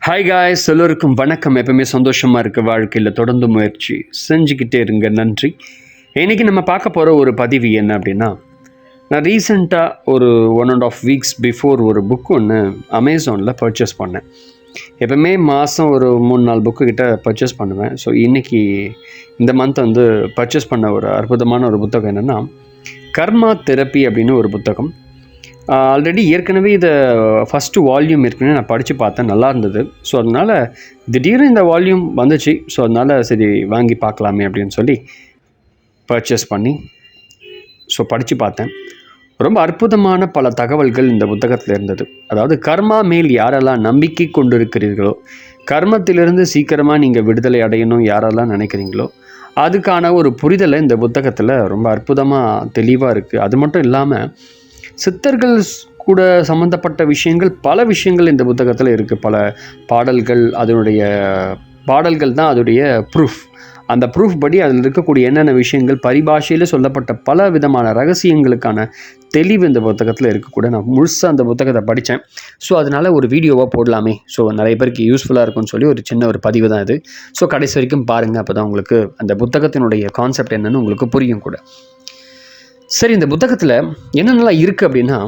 Hi guys, எல்லோருக்கும் வணக்கம். எப்பவுமே சந்தோஷமாக இருக்க வாழ்க்கையில் தொடர்ந்து முயற்சி செஞ்சுக்கிட்டே இருங்க. நன்றி. இன்றைக்கி நம்ம பார்க்க போகிற ஒரு பதிவு என்ன அப்படின்னா, நான் ரீசெண்டாக ஒரு 1.5 வீக்ஸ் பிஃபோர் ஒரு புக் ஒன்று அமேசானில் பர்ச்சேஸ் பண்ணேன். எப்பவுமே மாதம் ஒரு 3-4 புக்கு கிட்ட பர்ச்சேஸ் பண்ணுவேன். ஸோ இன்றைக்கி இந்த மந்த் வந்து பர்ச்சேஸ் பண்ண ஒரு அற்புதமான ஒரு புத்தகம் என்னென்னா, கர்மா தெரப்பி அப்படின்னு ஒரு புத்தகம். ஆல்ரெடி ஏற்கனவே இதை ஃபஸ்ட்டு வால்யூம் ஏற்கனவே நான் படித்து பார்த்தேன், நல்லா இருந்தது. ஸோ அதனால் திடீர்னு இந்த வால்யூம் வந்துச்சு. ஸோ அதனால் சரி வாங்கி பார்க்கலாமே அப்படின்னு சொல்லி பர்ச்சேஸ் பண்ணி படித்து பார்த்தேன். ரொம்ப அற்புதமான பல தகவல்கள் இந்த புத்தகத்தில் இருந்தது. அதாவது கர்மா மேல் யாரெல்லாம் நம்பிக்கை கொண்டு இருக்கிறீர்களோ, கர்மத்திலிருந்து சீக்கிரமாக நீங்கள் விடுதலை அடையணும் யாரெல்லாம் நினைக்கிறீங்களோ, அதுக்கான ஒரு புரிதலை இந்த புத்தகத்தில் ரொம்ப அற்புதமாக தெளிவாக இருக்குது. அது மட்டும் இல்லாமல் சித்தர்கள் கூட சம்மந்தப்பட்ட விஷயங்கள், பல விஷயங்கள் இந்த புத்தகத்தில் இருக்குது. பல பாடல்கள், அதனுடைய பாடல்கள் தான் அதோடைய ப்ரூஃப். அந்த ப்ரூஃப் படி அதில் இருக்கக்கூடிய என்னென்ன விஷயங்கள், பரிபாஷையில் சொல்லப்பட்ட பல விதமான ரகசியங்களுக்கான தெளிவு இந்த புத்தகத்தில் இருக்கக்கூட. நான் முழுசாக அந்த புத்தகத்தை படித்தேன். ஸோ அதனால் ஒரு வீடியோவாக போடலாமே, ஸோ நிறைய பேருக்கு யூஸ்ஃபுல்லாக இருக்கும்னு சொல்லி ஒரு சின்ன ஒரு பதிவு தான் இது. ஸோ கடைசி வரைக்கும் பாருங்கள், அப்போ தான் உங்களுக்கு அந்த புத்தகத்தினுடைய கான்செப்ட் என்னென்னு உங்களுக்கு புரியும் கூட. சரி, இந்த புத்தகத்தில் என்னென்னலாம் இருக்குது அப்படின்னா,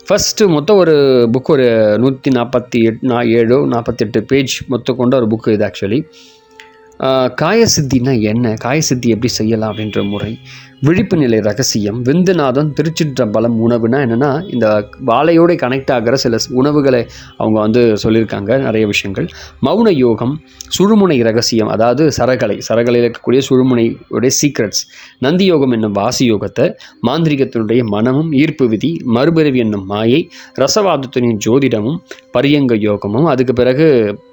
ஃபஸ்ட்டு மொத்தம் ஒரு புக் ஒரு 147 பேஜ் மொத்தம் கொண்ட ஒரு புக்கு இது. ஆக்சுவலி காயசித்தின்னா என்ன, காயசித்தி எப்படி செய்யலாம் அப்படின்ற முறை, விழிப்பு நிலை ரகசியம், விந்துநாதம், திருச்சிற்றம்பலம், உணவுனா என்னென்னா இந்த வாழையோடு கனெக்ட் ஆகிற சில உணவுகளை அவங்க வந்து சொல்லியிருக்காங்க, நிறைய விஷயங்கள். மௌன யோகம், சுழுமுனை ரகசியம், அதாவது சரகலையில் இருக்கக்கூடிய சுழுமுனையுடைய சீக்ரெட்ஸ், நந்தி யோகம் என்னும் வாசி யோகத்தை, மாந்திரிகத்தினுடைய மனமும், ஈர்ப்பு விதி, மறுபிறவி என்னும் மாயை, ரசவாதத்தின் ஜோதிடமும், பரியங்க யோகமும், அதுக்கு பிறகு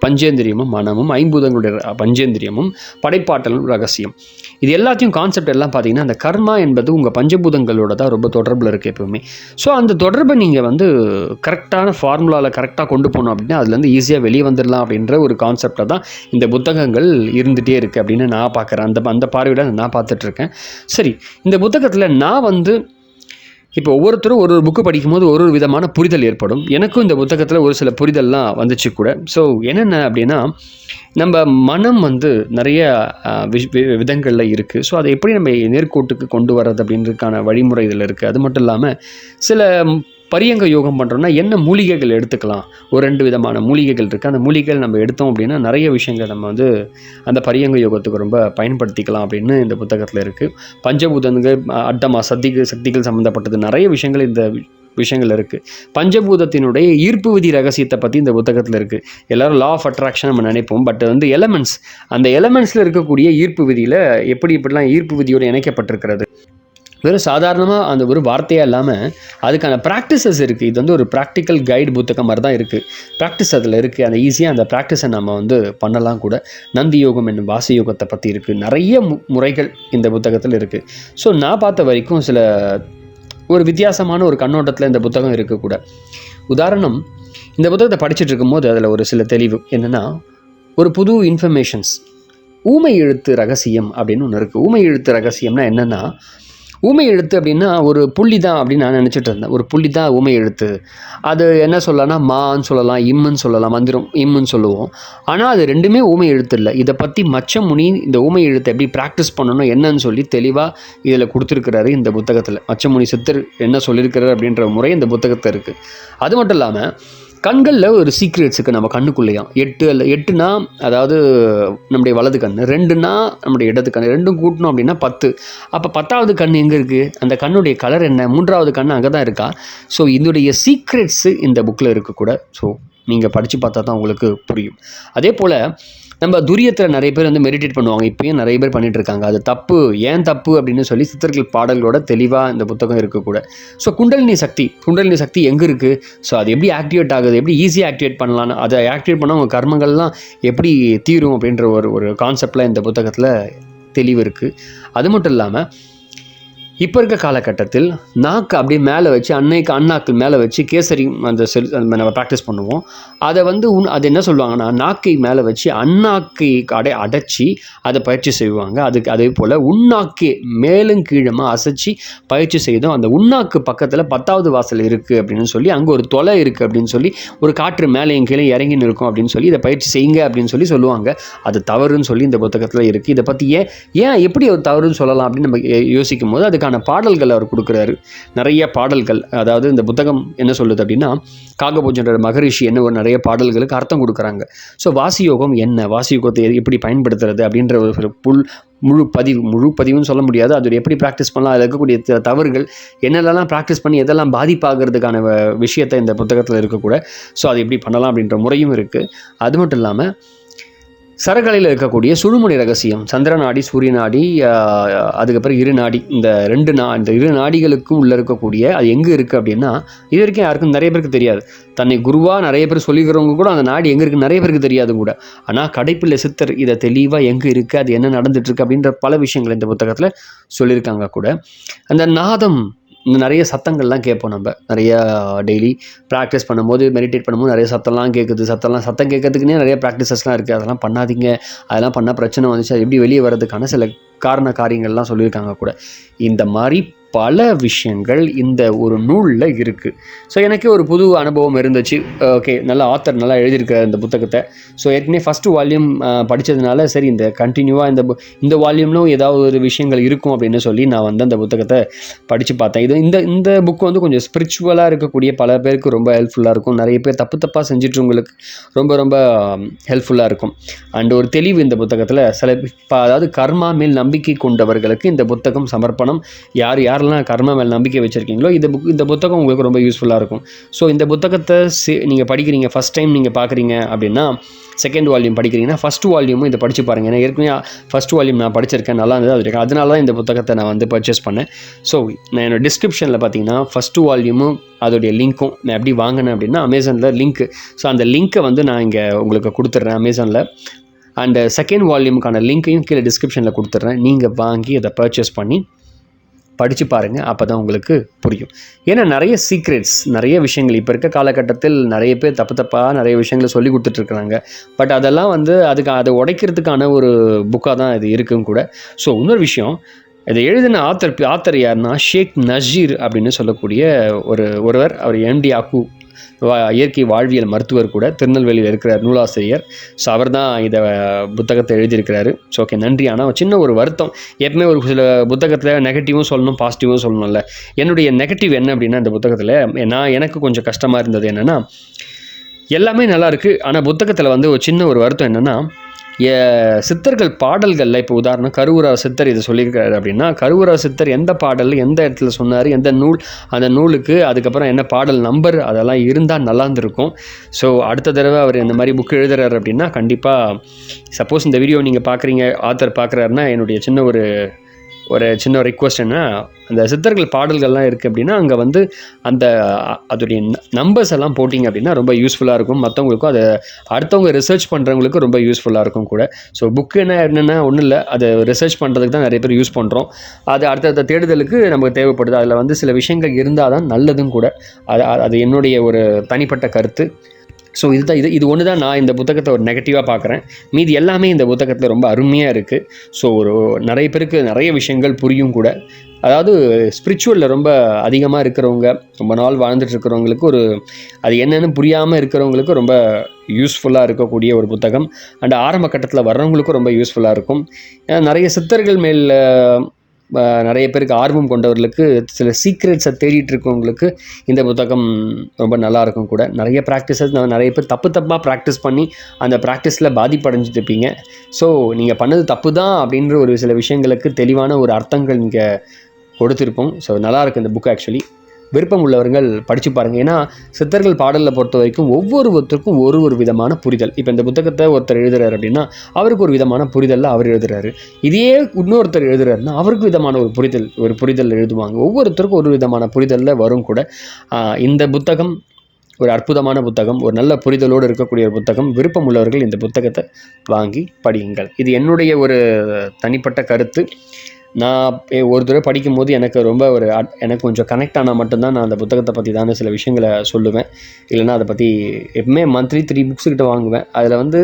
பஞ்சேந்திரியமும், மனமும், ஐம்பூதங்களுடைய பஞ்சேந்திரியமும், படைப்பாற்றலும் ரகசியம். இது எல்லாத்தையும் கான்செப்ட் எல்லாம் பார்த்தீங்கன்னா, அந்த கர்மா என்பது உங்கள் பஞ்சபூதங்களோட தான் ரொம்ப தொடர்பில் இருக்குது எப்பவுமே. ஸோ அந்த தொடர்பை நீங்கள் வந்து கரெக்டான ஃபார்முலாவில் கரெக்டாக கொண்டு போகணும் அப்படின்னா அதுலேருந்து ஈஸியாக வெளியே வந்துடலாம் அப்படின்ற ஒரு கான்செப்டை தான் இந்த புத்தகங்கள் இருந்துகிட்டே இருக்குது அப்படின்னு நான் பார்க்குறேன். அந்த பார்வையில் நான் பார்த்துட்ருக்கேன். சரி, இந்த புத்தகத்தில் நான் வந்து இப்போ ஒவ்வொருத்தரும் ஒரு புக்கு படிக்கும்போது ஒரு விதமான புரிதல் ஏற்படும். எனக்கும் இந்த புத்தகத்தில் ஒரு சில புரிதல்லாம் வந்துச்சு கூட. ஸோ என்னென்ன அப்படின்னா, நம்ம மனம் வந்து நிறைய விதங்களில் இருக்குது. ஸோ அதை எப்படி நம்ம நேர்கோட்டுக்கு கொண்டு வர்றது அப்படின்றதுக்கான வழிமுறை இதில் இருக்குது. அது மட்டும் இல்லாமல் சில பரியங்க யோகம் பண்ணுறோன்னா என்ன மூலிகைகள் எடுத்துக்கலாம், ஒரு 2 விதமான மூலிகைகள் இருக்குது. அந்த மூலிகைகள் நம்ம எடுத்தோம் அப்படின்னா நிறைய விஷயங்கள் நம்ம வந்து அந்த பரியங்க யோகத்துக்கு ரொம்ப பயன்படுத்திக்கலாம் அப்படின்னு இந்த புத்தகத்தில் இருக்குது. பஞ்சபூதங்கள், அட்டமா, சக்திகள் சம்மந்தப்பட்டது நிறைய விஷயங்கள் இந்த விஷயங்கள் இருக்குது. பஞ்சபூதத்தினுடைய ஈர்ப்பு விதி ரகசியத்தை பற்றி இந்த புத்தகத்தில் இருக்குது. எல்லோரும் லா ஆஃப் அட்ராக்ஷன் நம்ம நினைப்போம், பட் வந்து எலமெண்ட்ஸ், அந்த எலமெண்ட்ஸில் இருக்கக்கூடிய ஈர்ப்பு விதியில் எப்படிலாம் ஈர்ப்பு விதியோடு இணைக்கப்பட்டிருக்கிறது. வெறும் சாதாரணமாக அந்த ஒரு வார்த்தையாக இல்லாமல் அதுக்கான ப்ராக்டிசஸ் இருக்குது. இது வந்து ஒரு ப்ராக்டிக்கல் கைடு புத்தகம் மாதிரி தான் இருக்குது. ப்ராக்டிஸ் அதில் இருக்குது. அந்த ஈஸியாக அந்த ப்ராக்டிஸை நம்ம வந்து பண்ணலாம் கூட. நந்தி யோகம் என்னும் வாசி யோகத்தை பற்றி இருக்குது. நிறைய முறைகள் இந்த புத்தகத்தில் இருக்குது. ஸோ நான் பார்த்த வரைக்கும் சில ஒரு வித்தியாசமான ஒரு கண்ணோட்டத்தில் இந்த புத்தகம் இருக்கக்கூட. உதாரணம், இந்த புத்தகத்தை படிச்சுட்டு இருக்கும்போது அதில் ஒரு சில தெளிவு என்னென்னா, ஒரு புது இன்ஃபர்மேஷன்ஸ், ஊமை எழுத்து ரகசியம் அப்படின்னு ஒன்று இருக்குது. ஊமை எழுத்து ரகசியம்னா என்னென்னா, ஊமை எழுத்து அப்படின்னா ஒரு புள்ளி தான் அப்படின்னு நான் நினச்சிட்டு இருந்தேன். ஒரு புள்ளி தான் ஊமை எழுத்து. அது என்ன சொல்லலாம்னா, மான்னு சொல்லலாம், இம்முன்னு சொல்லலாம், மந்திரம் இம்முன்னு சொல்லுவோம். ஆனால் அது ரெண்டுமே ஊமை எழுத்து இல்லை. இதை பற்றி மச்சமுனி இந்த ஊமை எழுத்தை எப்படி ப்ராக்டிஸ் பண்ணணும் என்னன்னு சொல்லி தெளிவாக இதில் கொடுத்துருக்கிறாரு இந்த புத்தகத்தில். மச்சமுனி சித்தர் என்ன சொல்லியிருக்கிறார் அப்படின்ற முறை இந்த புத்தகத்தில் இருக்குது. அது மட்டும் இல்லாமல் கண்களில் ஒரு சீக்ரெட்ஸுக்கு நம்ம கண்ணுக்குள்ளேயும் 8னா அதாவது நம்முடைய வலது கண், 2னா நம்முடைய இடது கண், 2ம் கூட்டணும் அப்படின்னா 10. அப்போ 10வது கண் எங்கே இருக்குது, அந்த கண்ணுடைய கலர் என்ன, 3வது கண் அங்கே தான் இருக்கா. ஸோ இதனுடைய சீக்ரெட்ஸு இந்த புக்கில் இருக்கக்கூட. ஸோ நீங்கள் படித்து பார்த்தா தான் உங்களுக்கு புரியும். அதே போல் நம்ம துரியத்தில் நிறைய பேர் வந்து மெடிடேட் பண்ணுவாங்க. இப்போயும் நிறைய பேர் பண்ணிகிட்ருக்காங்க. அது தப்பு, ஏன் தப்பு அப்படின்னு சொல்லி சித்தர்கள் பாடல்களோட தெளிவாக இந்த புத்தகம் இருக்கக்கூட. ஸோ குண்டலினி சக்தி எங்கே இருக்குது, ஸோ அது எப்படி ஆக்டிவேட் ஆகுது, எப்படி ஈஸியாக ஆக்டிவேட் பண்ணலான்னு, அதை ஆக்டிவேட் பண்ணால் உங்கள் கர்மங்கள்லாம் எப்படி தீரும் அப்படின்ற ஒரு கான்செப்டில் இந்த புத்தகத்தில் தெளிவு இருக்குது. அது மட்டும் இல்லாமல் இப்போ இருக்க காலகட்டத்தில் நாக்கு அப்படியே மேலே வச்சு அண்ணாக்கள் மேலே வச்சு கேசரி அந்த நம்ம ப்ராக்டிஸ் பண்ணுவோம். அதை வந்து அது என்ன சொல்லுவாங்கன்னா, நாக்கை மேலே வச்சு அண்ணாக்கை அடைச்சி அதை பயிற்சி செய்வாங்க. அதே போல் உண்ணாக்கை மேலும் கீழமாக அசைச்சி பயிற்சி செய்தோம். அந்த உண்ணாக்கு பக்கத்தில் 10வது வாசல் இருக்குது அப்படின்னு சொல்லி, அங்கே ஒரு தொலை இருக்குது அப்படின்னு சொல்லி, ஒரு காற்று மேலேயும் கீழே இறங்கின்னு இருக்கும் அப்படின்னு சொல்லி, இதை பயிற்சி செய்யுங்க அப்படின்னு சொல்லி சொல்லுவாங்க. அது தவறுன்னு சொல்லி இந்த புத்தகத்தில் இருக்குது. இதை பற்றி ஏன் எப்படி ஒரு தவறுன்னு சொல்லலாம் அப்படின்னு நம்ம யோசிக்கும் போது அதுக்கான பாடல்கள் அவர் கொடுக்குறாரு. நிறைய பாடல்கள், அதாவது இந்த புத்தகம் என்ன சொல்லுது அப்படின்னா, காகபூஜன்ற மகரிஷி என்ன ஒரு நிறைய பாடல்களுக்கு அர்த்தம் கொடுக்குறாங்க. ஸோ வாசியோகம் என்ன, வாசியோகத்தை எப்படி பயன்படுத்துறது அப்படின்ற ஒரு முழு பதிவுன்னு சொல்ல முடியாது. அது எப்படி ப்ராக்டிஸ் பண்ணலாம், அதில் இருக்கக்கூடிய தவறுகள் என்னெல்லாம் ப்ராக்டிஸ் பண்ணி எதெல்லாம் பாதிப்பாகிறதுக்கான விஷயத்தை இந்த புத்தகத்தில் இருக்கக்கூட. ஸோ அது எப்படி பண்ணலாம் அப்படின்ற முறையும் இருக்குது. அது மட்டும் இல்லாமல் சரகலையில் இருக்கக்கூடிய சுழுமுனை ரகசியம், சந்திர நாடி, சூரிய நாடி, அதுக்கப்புறம் இரு நாடி, இந்த இரு நாடிகளுக்கும் உள்ளே இருக்கக்கூடிய அது எங்கே இருக்குது அப்படின்னா, இது வரைக்கும் யாருக்கும் நிறைய பேருக்கு தெரியாது. தன்னை குருவாக நிறைய பேர் சொல்லிக்கிறவங்க கூட அந்த நாடி எங்கே இருக்குது நிறைய பேருக்கு தெரியாது கூட. ஆனால் கடைப்பிள்ளை சித்தர் இதை தெளிவாக எங்கே இருக்குது, அது என்ன நடந்துட்டுருக்கு அப்படின்ற பல விஷயங்கள் இந்த புத்தகத்தில் சொல்லியிருக்காங்க கூட. அந்த நாதம், நிறைய சத்தங்கள்லாம் கேட்போம். நம்ம நிறையா டெய்லி ப்ராக்டிஸ் பண்ணும்போது, மெடிடேட் பண்ணும்போது நிறைய சத்தம் கேட்கறதுக்குன்னே நிறைய ப்ராக்டிசஸ்லாம் இருக்குது. அதெல்லாம் பண்ணாதீங்க, அதெல்லாம் பண்ணால் பிரச்சனை வந்துச்சு, அது எப்படி வெளியே வர்றதுக்கான சில காரியங்கள்லாம் சொல்லியிருக்காங்க கூட. இந்த மாதிரி பல விஷயங்கள் இந்த ஒரு நூலில் இருக்குது. ஸோ எனக்கு ஒரு புது அனுபவம் இருந்துச்சு. ஓகே, நல்ல ஆத்தர் நல்லா எழுதியிருக்க இந்த புத்தகத்தை. ஸோ ஏற்கனவே ஃபஸ்ட்டு வால்யூம் படித்ததுனால சரி, இந்த கண்டினியூவாக இந்த வால்யூம்லும் ஏதாவது ஒரு விஷயங்கள் இருக்கும் அப்படின்னு சொல்லி நான் வந்து அந்த புத்தகத்தை படித்து பார்த்தேன். இந்த புக்கு வந்து கொஞ்சம் ஸ்பிரிச்சுவலாக இருக்கக்கூடிய பல பேருக்கு ரொம்ப ஹெல்ப்ஃபுல்லாக இருக்கும். நிறைய பேர் தப்பாக செஞ்சிட்ருவங்களுக்கு ரொம்ப ரொம்ப ஹெல்ப்ஃபுல்லாக இருக்கும். அண்ட் ஒரு தெளிவு இந்த புத்தகத்தில் அதாவது கர்மா மேல் நம்பிக்கை கொண்டவர்களுக்கு இந்த புத்தகம் சமர்ப்பணம். யாரெல்லாம் கர்மா மேல் நம்பிக்கை வச்சுருக்கீங்களோ இந்த புத்தகம் உங்களுக்கு ரொம்ப யூஸ்ஃபுல்லாக இருக்கும். ஸோ இந்த புத்தகத்தை நீங்கள் படிக்கிறீங்க, ஃபஸ்ட் டைம் நீங்கள் பார்க்குறீங்க அப்படின்னா, செகண்ட் வால்யூம் படிக்கிறீங்கன்னா ஃபஸ்ட் வால்யூமும் இதை படித்து பாருங்கள். ஏன்னா ஏற்கனவே ஃபஸ்ட் வால்யூம் நான் படிச்சிருக்கேன், நல்லா இருந்தது. அதனால தான் இந்த புத்தகத்தை நான் வந்து பர்ச்சேஸ் பண்ணேன். ஸோ நான் என்னோட டிஸ்கிரிப்ஷனில் பார்த்தீங்கன்னா ஃபஸ்ட்டு வால்யூமும் அதோடைய லிங்க்கும் நான் எப்படி வாங்கினேன் அப்படின்னா, அமேசானில் லிங்க்கு. ஸோ அந்த லிங்க்கை வந்து நான் இங்கே உங்களுக்கு கொடுத்துட்றேன் அமேசானில். அண்ட் செகண்ட் வால்யூமுக்கான லிங்க்கையும் கீழே டிஸ்கிரிப்ஷனில் கொடுத்துட்றேன். நீங்கள் வாங்கி அதை பர்ச்சேஸ் பண்ணி படித்து பாருங்கள். அப்போ தான் உங்களுக்கு புரியும். ஏன்னா நிறைய சீக்ரெட்ஸ், நிறைய விஷயங்கள் இப்போ இருக்க காலகட்டத்தில் நிறைய பேர் தப்பாக நிறைய விஷயங்களை சொல்லி கொடுத்துட்ருக்குறாங்க. பட் அதெல்லாம் வந்து அதை உடைக்கிறதுக்கான ஒரு புக்காக தான் இது இருக்கும் கூட. ஸோ இன்னொரு விஷயம், இதை எழுதின ஆத்தர் யாருன்னா ஷேக் நஜீர் அப்படின்னு சொல்லக்கூடிய ஒருவர். அவர் MD அக்கு இயற்கை வாழ்வியல் மருத்துவர் கூட, திருநெல்வேலியில் இருக்கிறார், நூலாசிரியர். ஸோ அவர் தான் இதை புத்தகத்தை எழுதியிருக்கிறாரு. ஸோ ஓகே, நன்றி. ஆனால் சின்ன ஒரு வருத்தம், எப்பவுமே ஒரு சில புத்தகத்தில் நெகட்டிவும் சொல்லணும், பாசிட்டிவும் சொல்லணும்ல. என்னுடைய நெகட்டிவ் என்ன அப்படின்னா, இந்த புத்தகத்தில் எனக்கு கொஞ்சம் கஷ்டமாக இருந்தது என்னென்னா, எல்லாமே நல்லா இருக்குது. ஆனால் புத்தகத்தில் வந்து ஒரு சின்ன ஒரு வருத்தம் என்னென்னா, சித்தர்கள் பாடல்களில், இப்போ உதாரணம் கருவூரா சித்தர் இதை சொல்லியிருக்காரு அப்படின்னா, கருவூரா சித்தர் எந்த பாடல் எந்த இடத்துல சொன்னார், எந்த நூல், அந்த நூலுக்கு அதுக்கப்புறம் என்ன பாடல் நம்பர், அதெல்லாம் இருந்தால் நல்லா இருந்திருக்கும். ஸோ அடுத்த தடவை அவர் இந்த மாதிரி புக்கு எழுதுறாரு அப்படின்னா, கண்டிப்பாக சப்போஸ் இந்த வீடியோ நீங்கள் பார்க்குறீங்க, ஆத்தர் பார்க்குறாருன்னா, என்னுடைய சின்ன ரிக்வஸ்ட் என்ன, அந்த சித்தர்கள் பாடல்கள்லாம் இருக்குது அப்படின்னா, அங்கே வந்து அதோடைய நம்பர்ஸ் எல்லாம் போட்டிங்க அப்படின்னா ரொம்ப யூஸ்ஃபுல்லாக இருக்கும். மற்றவங்களுக்கும் அதை அடுத்தவங்க ரிசர்ச் பண்ணுறவங்களுக்கு ரொம்ப யூஸ்ஃபுல்லாக இருக்கும் கூட. ஸோ புக்கு என்னென்னா ஒன்றும் இல்லை, அதை ரிசர்ச் பண்ணுறதுக்கு தான் நிறைய பேர் யூஸ் பண்ணுறோம். அது அடுத்த தேடுதலுக்கு நமக்கு தேவைப்படுது. அதில் வந்து சில விஷயங்கள் இருந்தால் தான் நல்லதும் கூட. அது என்னுடைய ஒரு தனிப்பட்ட கருத்து. ஸோ இது ஒன்று தான் நான் இந்த புத்தகத்தை ஒரு நெகட்டிவாக பார்க்குறேன். மீதி எல்லாமே இந்த புத்தகத்தில் ரொம்ப அருமையாக இருக்குது. ஸோ நிறைய பேருக்கு நிறைய விஷயங்கள் புரியும் கூட. அதாவது ஸ்பிரிச்சுவலில் ரொம்ப அதிகமாக இருக்கிறவங்க, ரொம்ப நாள் வாழ்ந்துட்டு இருக்கிறவங்களுக்கு அது என்னென்னு புரியாமல் இருக்கிறவங்களுக்கு ரொம்ப யூஸ்ஃபுல்லாக இருக்கக்கூடிய ஒரு புத்தகம். அண்ட் ஆரம்ப கட்டத்தில் வர்றவங்களுக்கும் ரொம்ப யூஸ்ஃபுல்லாக இருக்கும். நிறைய சித்தர்கள் மேல் நிறைய பேருக்கு ஆர்வம் கொண்டவர்களுக்கு, சில சீக்ரெட்ஸை தேடிட்டு இருக்கவங்களுக்கு இந்த புத்தகம் ரொம்ப நல்லாயிருக்கும் கூட. நிறைய நிறைய பேர் தப்பாக ப்ராக்டிஸ் பண்ணி அந்த ப்ராக்டிஸில் பாதிப்படைஞ்சிட்டு இருப்பீங்க. ஸோ நீங்கள் பண்ணது தப்பு தான் அப்படின்ற ஒரு சில விஷயங்களுக்கு தெளிவான ஒரு அர்த்தங்கள் இங்கே கொடுத்துருப்போம். ஸோ நல்லாயிருக்கு இந்த புக். ஆக்சுவலி விருப்பம் உள்ளவர்கள் படித்து பாருங்கள். ஏன்னா சித்தர்கள் பாடலில் பொறுத்த வரைக்கும் ஒவ்வொருத்தருக்கும் ஒரு விதமான புரிதல். இப்போ இந்த புத்தகத்தை ஒருத்தர் எழுதுறாரு அப்படின்னா, அவருக்கு ஒரு விதமான புரிதலில் அவர் எழுதுறாரு. இதே இன்னொருத்தர் எழுதுறாருன்னா, அவருக்கு விதமான ஒரு புரிதல் எழுதுவாங்க. ஒவ்வொருத்தருக்கும் ஒரு விதமான புரிதலில் வரும் கூட. இந்த புத்தகம் ஒரு அற்புதமான புத்தகம், ஒரு நல்ல புரிதலோடு இருக்கக்கூடிய ஒரு புத்தகம். விருப்பம் உள்ளவர்கள் இந்த புத்தகத்தை வாங்கி படியுங்கள். இது என்னுடைய ஒரு தனிப்பட்ட கருத்து. நான் ஒரு தடவை படிக்கும்போது எனக்கு ரொம்ப எனக்கு கொஞ்சம் கனெக்ட் ஆனால் மட்டும்தான் நான் அந்த புத்தகத்தை பற்றி தானே சில விஷயங்களை சொல்லுவேன். இல்லைன்னா அதை பற்றி எப்பவுமே மந்த்லி 3 புக்ஸ் கிட்ட வாங்குவேன். அதில் வந்து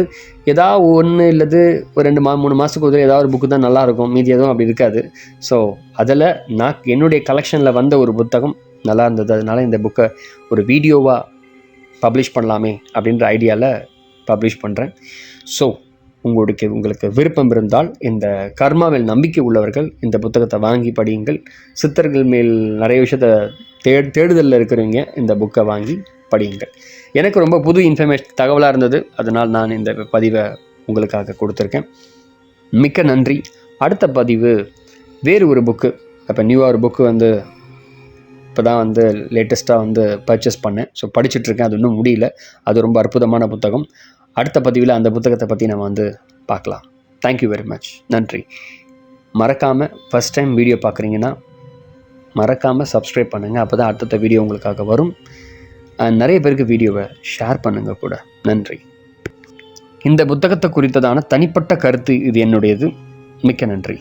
ஏதாவது ஒன்று இல்லது ஒரு 2 3 மாதத்துக்கு ஒரு ஏதாவது ஒரு புக்கு தான் நல்லாயிருக்கும், மீதி எதுவும் அப்படி இருக்காது. ஸோ அதில் நான் என்னுடைய கலெக்ஷனில் வந்த ஒரு புத்தகம் நல்லா இருந்தது. அதனால் இந்த புக்கை ஒரு வீடியோவாக பப்ளிஷ் பண்ணலாமே அப்படின்ற ஐடியாவில் பப்ளிஷ் பண்ணுறேன். ஸோ உங்களுக்கு விருப்பம் இருந்தால் இந்த கர்மாவில் நம்பிக்கை உள்ளவர்கள் இந்த புத்தகத்தை வாங்கி படியுங்கள். சித்தர்கள் மேல் நிறைய விஷயத்தை தேடுதலில் இருக்கிறவங்க இந்த புக்கை வாங்கி படியுங்கள். எனக்கு ரொம்ப புது இன்ஃபர்மேஷன் தகவலாக இருந்தது, அதனால் நான் இந்த பதிவை உங்களுக்காக கொடுத்துருக்கேன். மிக்க நன்றி. அடுத்த பதிவு வேறு ஒரு புக்கு. இப்போ நியூவாக ஒரு புக்கு வந்து இப்போ தான் வந்து லேட்டஸ்ட்டாக வந்து பர்ச்சேஸ் பண்ணேன். ஸோ படிச்சுட்ருக்கேன், அது இன்னும் முடியல. அது ரொம்ப அற்புதமான புத்தகம். அடுத்த பதிவில் அந்த புத்தகத்தை பற்றி நம்ம வந்து பார்க்கலாம். Thank you very much. நன்றி. மறக்காமல் ஃபஸ்ட் டைம் வீடியோ பார்க்குறீங்கன்னா மறக்காமல் சப்ஸ்கிரைப் பண்ணுங்கள். அப்போ தான் அடுத்த வீடியோ உங்களுக்காக வரும். நிறைய பேருக்கு வீடியோவை ஷேர் பண்ணுங்கள் கூட. நன்றி. இந்த புத்தகத்தை குறித்ததான தனிப்பட்ட கருத்து இது என்னுடையது. மிக்க நன்றி.